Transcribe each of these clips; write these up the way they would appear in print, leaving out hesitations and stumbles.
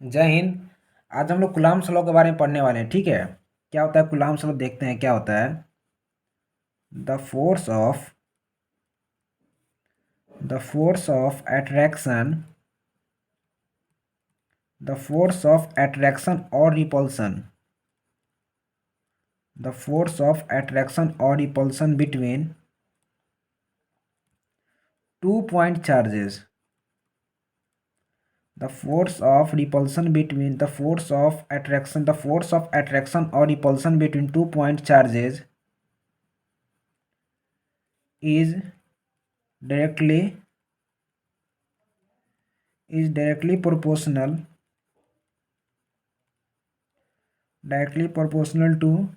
जय हिंद। आज हम लोग कूलाम्ब्स लॉ के बारे में पढ़ने वाले हैं। ठीक है, क्या होता है कूलाम्ब्स लॉ, देखते हैं क्या होता है। The force of attraction, the force of attraction और repulsion, the force of attraction और repulsion between two point charges, the force of repulsion between the force of attraction और repulsion between two point charges is directly is directly proportional directly proportional to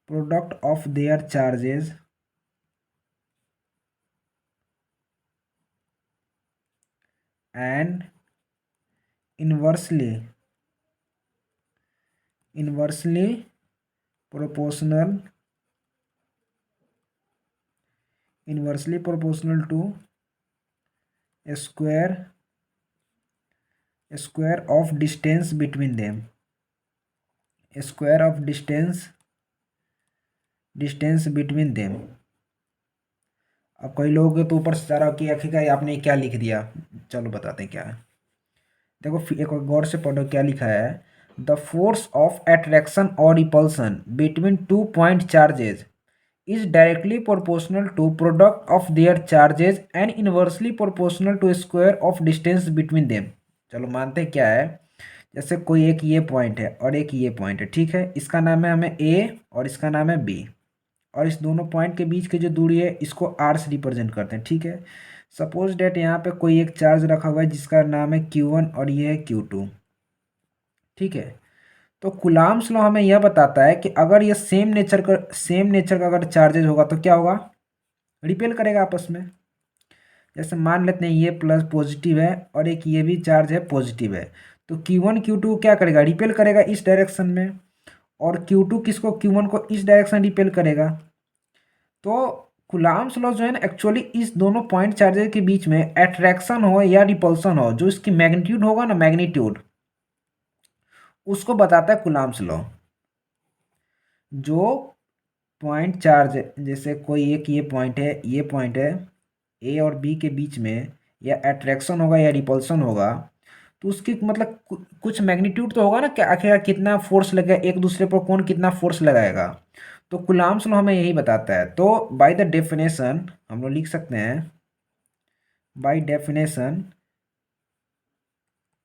product of their charges and inversely proportional to a square of distance between them, a square of distance between them। अब कई लोगों के तो ऊपर से चाह रहा कि आखिरकार आपने क्या लिख दिया। चलो बताते हैं क्या है। देखो एक और गौर से पढ़ो क्या लिखा है। द फोर्स ऑफ अट्रैक्शन और repulsion between two point charges is directly proportional to product of their charges and inversely proportional to square of distance between them। चलो मानते हैं क्या है। जैसे कोई एक ये पॉइंट है और एक ये पॉइंट है, ठीक है, इसका नाम है हमें ए और इसका नाम है बी, और इस दोनों पॉइंट के बीच की जो दूरी है इसको आर से रिप्रेजेंट करते हैं। ठीक है, सपोज डेट यहाँ पे कोई एक चार्ज रखा हुआ है जिसका नाम है Q1 और ये है Q2। ठीक है, तो कूलाम्ब्स लॉ हमें यह बताता है कि अगर ये सेम नेचर का अगर चार्जेज होगा तो क्या होगा, रिपेल करेगा आपस में। जैसे मान लेते हैं ये प्लस पॉजिटिव है और एक ये भी चार्ज है पॉजिटिव है, तो Q1 Q2 क्या करेगा, रिपेल करेगा इस डायरेक्शन में, और Q2 किसको, Q1 को इस डायरेक्शन रिपेल करेगा। तो कूलाम्ब्स लॉ जो है ना, एक्चुअली इस दोनों पॉइंट चार्जेस के बीच में अट्रैक्शन हो या रिपल्सन हो, जो इसकी मैग्नीट्यूड होगा ना, मैग्नीट्यूड, उसको बताता है कूलाम्ब्स लॉ। जो पॉइंट चार्ज, जैसे कोई एक ये पॉइंट है, ये पॉइंट है, ए और बी के बीच में या अट्रैक्शन होगा या रिपल्सन होगा, तो उसकी मतलब कुछ मैग्नीट्यूड तो होगा ना कि आखिर कितना फोर्स लगेगा, एक दूसरे पर कौन कितना फोर्स लगाएगा। तो कूलाम्ब्स लॉ हमें यही बताता है। तो बाय द डेफिनेशन हम लोग लिख सकते हैं, by definition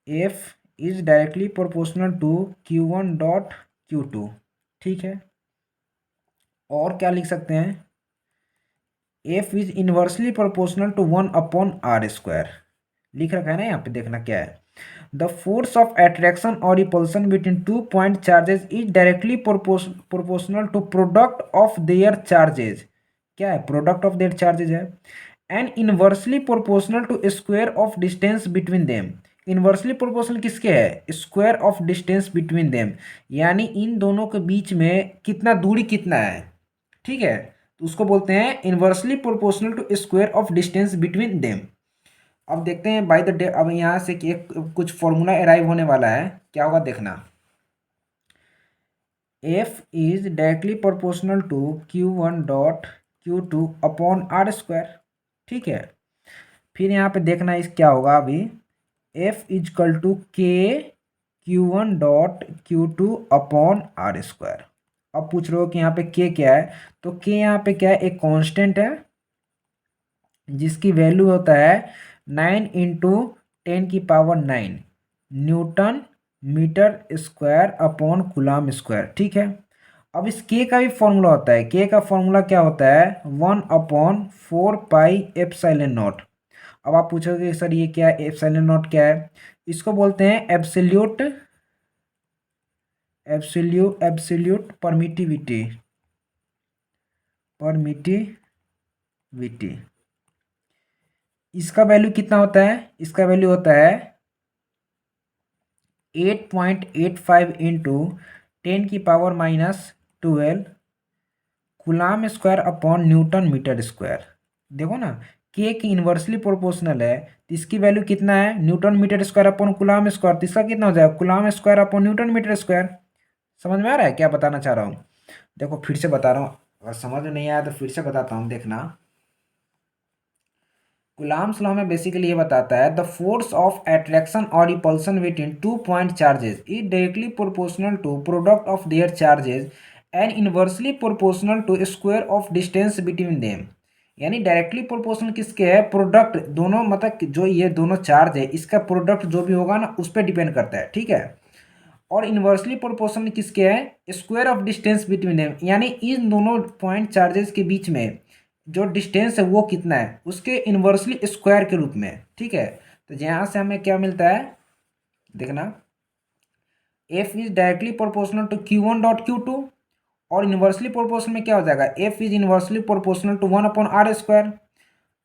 F is directly proportional to Q1 dot Q2। ठीक है, और क्या लिख सकते हैं, F is inversely proportional to 1/r²। लिख रखा है ना यहाँ पे, देखना क्या है। द फोर्स ऑफ अट्रैक्शन और repulsion between two point charges is directly proportional to product of their charges. क्या है, प्रोडक्ट ऑफ देयर चार्जेज है। And inversely proportional to square of distance between them. Inversely proportional किसके है, square of distance between them, यानी इन दोनों के बीच में कितना दूरी कितना है। ठीक है, तो उसको बोलते हैं inversely proportional to square of distance between them. अब देखते हैं बाय द डे, अब यहाँ से कि एक कुछ फॉर्मूला अराइव होने वाला है, क्या होगा देखना। F is directly proportional to Q1 dot Q2 upon r²। ठीक है, फिर यहाँ पे देखना इस क्या होगा अभी, एफ इजकल टू के Q1 dot Q2 upon r²। अब पूछ रहे हो कि यहाँ पे के क्या है, तो के यहाँ पे क्या है, एक कांस्टेंट है जिसकी वैल्यू होता है 9 × 10⁻⁹ newton metre square upon coulomb square. ठीक है, अब इस के का भी फॉर्मूला होता है। के का फॉर्मूला क्या होता है, 1/4πε0। अब आप पूछोगे सर ये क्या है, ε0 क्या है, इसको बोलते हैं एब्सोल्यूट परमिटिविटी। इसका वैल्यू कितना होता है, इसका वैल्यू होता है 8.85 × 10⁻⁻12 coulomb square upon newton metre square. देखो ना, के की इन्वर्सली प्रोपोर्शनल है तो इसकी वैल्यू कितना है, newton metre square upon coulomb square, तो इसका कितना हो जाएगा, coulomb square upon newton metre square. समझ में आ रहा है क्या बताना चाह रहा हूँ? देखो फिर से बता रहा हूँ, अगर समझ में नहीं आया तो फिर से बताता हूँ, देखना। कूलाम्स लॉ में बेसिकली ये बताता है, द फोर्स ऑफ अट्रैक्शन और repulsion between two point charges is directly proportional to product of their charges and inversely proportional to square of distance between them. यानी डायरेक्टली प्रोपोर्शनल किसके है, product दोनों, मतलब कि जो ये दोनों चार्ज है इसका प्रोडक्ट जो भी होगा ना उस पर डिपेंड करता है, ठीक है। और इन्वर्सली प्रोपोर्शनल किसके है, square of distance between them, यानी इन दोनों पॉइंट चार्जेस के बीच में जो डिस्टेंस है वो कितना है, उसके इन्वर्सली स्क्वायर के रूप में, ठीक है। तो यहाँ से हमें क्या मिलता है, देखना, F is directly proportional to Q one dot Q two, और इन्वर्सली प्रोपोर्शनल में क्या हो जाएगा, F is inversely proportional to one upon R square.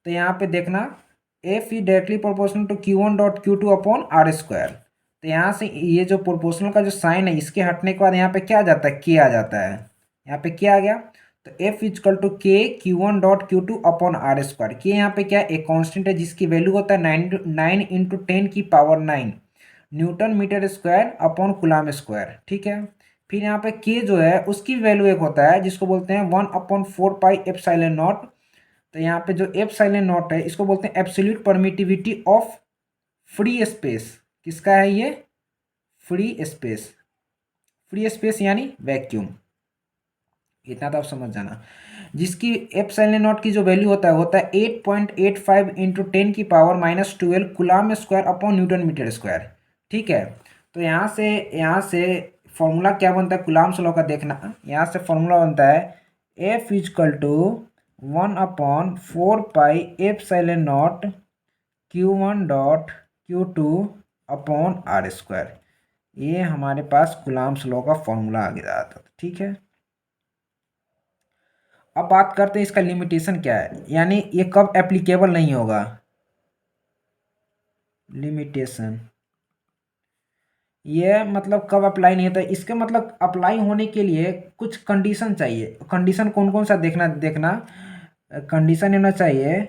तो यहाँ पे देखना, F is directly proportional to Q one dot Q two upon R square. तो यहाँ से ये जो प्रोपोर्शनल का जो साइन है इसके हटने के बाद यहाँ पे क्या आ जाता है, के आ जाता है, यहाँ पे क्या आ गया। तो F equal to K Q one dot Q two upon R square. K यहाँ पे क्या, एक कांस्टेंट है जिसकी वैल्यू होता है 9 × 10⁻⁹ newton metre square upon coulomb square, ठीक है। फिर यहाँ पे के जो है उसकी वैल्यू एक होता है जिसको बोलते हैं 1/4πε0। तो यहाँ पे जो एप्सिलॉन नॉट है इसको बोलते हैं absolute permittivity of free space. किसका है ये, फ्री स्पेस, फ्री स्पेस यानी वैक्यूम। इतना तो आप समझ जाना। जिसकी एप्सिलॉन नॉट की जो वैल्यू होता है 8.85 × 10⁻⁻12 coulomb square upon newton metre square, ठीक है। तो यहाँ से फॉर्मूला क्या बनता है कूलाम्स लॉ का, देखना। यहाँ से फॉर्मूला बनता है F equal to 1/4πε0 Q1 dot Q2 upon R square. ये हमारे पास कूलाम्स लॉ का फॉर्मूला आ गया था, ठीक है। अब बात करते हैं इसका लिमिटेशन क्या है, यानी ये कब एप्लीकेबल नहीं होगा। लिमिटेशन ये मतलब कब अप्लाई नहीं होता, इसके मतलब अप्लाई होने के लिए कुछ कंडीशन चाहिए। कंडीशन कौन कौन सा, देखना देखना। कंडीशन होना चाहिए,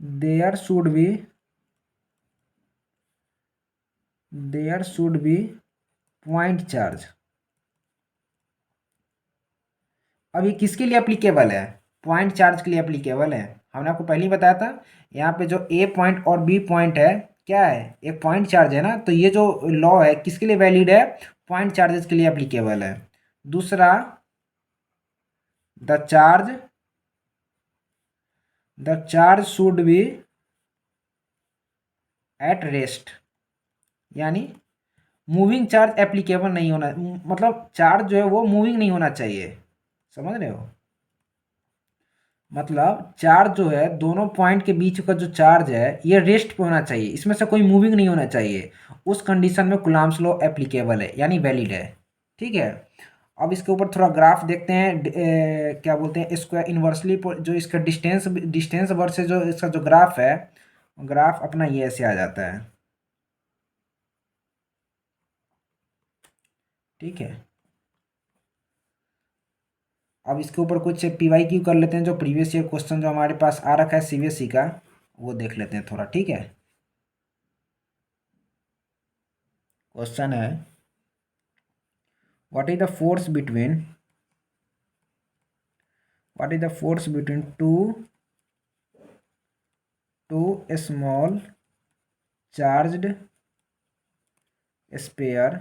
there should be point charge. अब ये किसके लिए एप्लीकेबल है, पॉइंट चार्ज के लिए एप्लीकेबल है। हमने आपको पहले ही बताया था, यहाँ पे जो ए पॉइंट और बी पॉइंट है क्या है, एक पॉइंट चार्ज है ना, तो ये जो लॉ है किसके लिए वैलिड है, पॉइंट चार्जेस के लिए एप्लीकेबल है। दूसरा, the charge should be at rest, यानी मूविंग चार्ज एप्लीकेबल नहीं होना, मतलब चार्ज जो है वो मूविंग नहीं होना चाहिए। समझ रहे हो, मतलब चार्ज जो है दोनों पॉइंट के बीच का जो चार्ज है ये रेस्ट पे होना चाहिए, इसमें से कोई मूविंग नहीं होना चाहिए। उस कंडीशन में कूलाम्स लॉ एप्लीकेबल है, यानी वैलिड है, ठीक है। अब इसके ऊपर थोड़ा ग्राफ देखते हैं, क्या बोलते हैं, स्क्वायर इन्वर्सली जो इसका डिस्टेंस वर्सेस जो इसका जो ग्राफ है, ग्राफ अपना ये ऐसे आ जाता है, ठीक है। अब इसके ऊपर कुछ PYQ कर लेते हैं, जो प्रीवियस ईयर क्वेश्चन जो हमारे पास आ रखा है CBSE का, वो देख लेते हैं थोड़ा, ठीक है। क्वेश्चन है, what is the force between two small charged sphere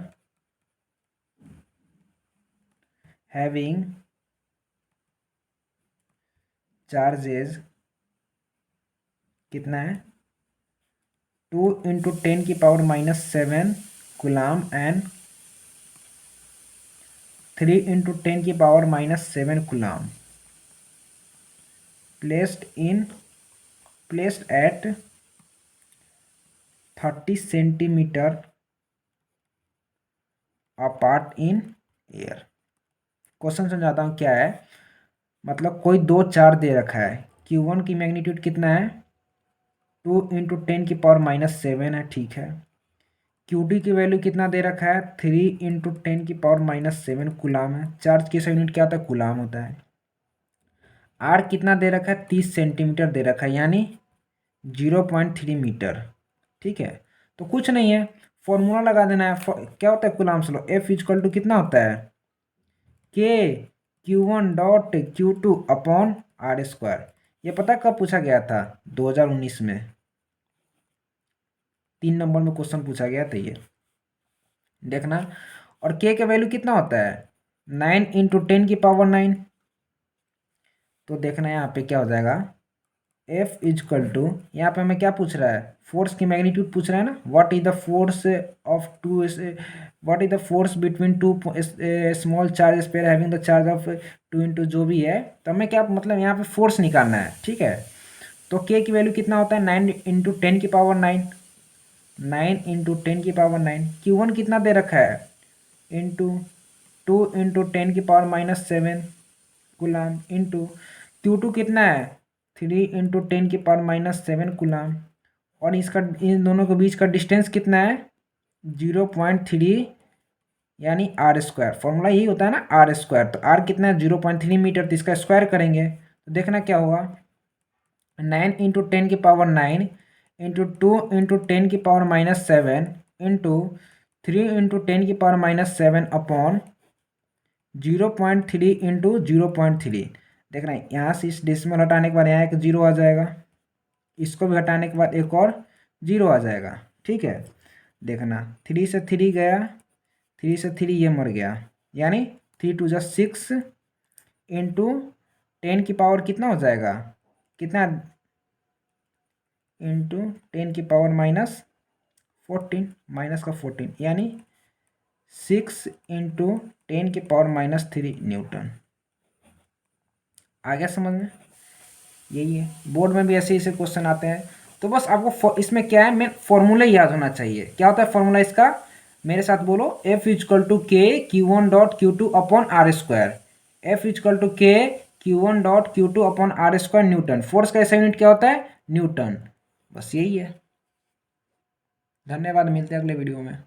having charges कितना है, 2 × 10⁻⁷ coulomb and 3 × 10⁻⁷ coulomb, placed at 30 centimetre apart in air. Question समझाता हूँ क्या है, मतलब कोई दो चार्ज दे रखा है, Q1 की मैग्नीट्यूड कितना है, 2 × 10⁻⁷ है, ठीक है। क्यूडी की वैल्यू कितना दे रखा है, 3 × 10⁻⁷ कूलाम है। चार्ज की यूनिट क्या होता है, कूलाम होता है। आर कितना दे रखा है, 30 सेंटीमीटर दे रखा है, यानी 0.3 मीटर। ठीक है, तो कुछ नहीं है, फॉर्मूला लगा देना है। क्या होता है Coulomb's law, F equal to कितना होता है, K Q1.Q2/R²। ये पता कब पूछा गया था, 2019 में 3 नंबर में क्वेश्चन पूछा गया था ये, देखना। और K का वैल्यू कितना होता है, 9 × 10⁻⁹। तो देखना यहाँ पे क्या हो जाएगा, F इजक्वल टू, यहाँ पे हमें क्या पूछ रहा है, फोर्स की मैग्नीट्यूड पूछ रहा है ना। What is the force of two, what is the force between two small charge sphere having the charge of 2 × जो भी है, तो हमें क्या मतलब यहाँ पे फोर्स निकालना है। ठीक है, तो K की वैल्यू कितना होता है, 9 × 10⁹, 9 × 10⁻⁹। Q1 कितना दे रखा है, इंटू 2 × 10⁻⁷ कूलाम, इंटू Q2 कितना है, 3 × 10⁻⁷ कूलाम। और इसका, इन दोनों के बीच का डिस्टेंस कितना है, 0.3, यानी R²। फॉर्मूला यही होता है ना, R²। तो R कितना है, 0.3 मीटर, तो इसका स्क्वायर करेंगे तो देखना क्या होगा, 9 × 10⁻⁹ इंटू 2 × 10⁻⁷ इंटू 3 × 10⁻⁷ अपॉन 0.3 इंटू 0.3। देखना यहाँ से इस डेसिमल हटाने के बाद यहाँ एक जीरो आ जाएगा, इसको भी हटाने के बाद एक और जीरो आ जाएगा। ठीक है, देखना 3 से 3 गया, 3 से 3 ये मर गया, यानी 3 × 2 = 6 इंटू 10 कितना हो जाएगा, कितना, इंटू 10⁻⁻14, माइनस का 14, यानी 6 × 10⁻³ न्यूटन। आ गया समझ में, यही है। बोर्ड में भी ऐसे ऐसे क्वेश्चन आते हैं। तो बस आपको इसमें क्या है, मेन फॉर्मूला याद होना चाहिए। क्या होता है फॉर्मूला इसका, मेरे साथ बोलो, F equal to K Q1.Q2/R²। F equal to K Q1.Q2/R² newton. Force का ऐसा यूनिट क्या होता है, न्यूटन। बस यही है। धन्यवाद, मिलते हैं अगले वीडियो में।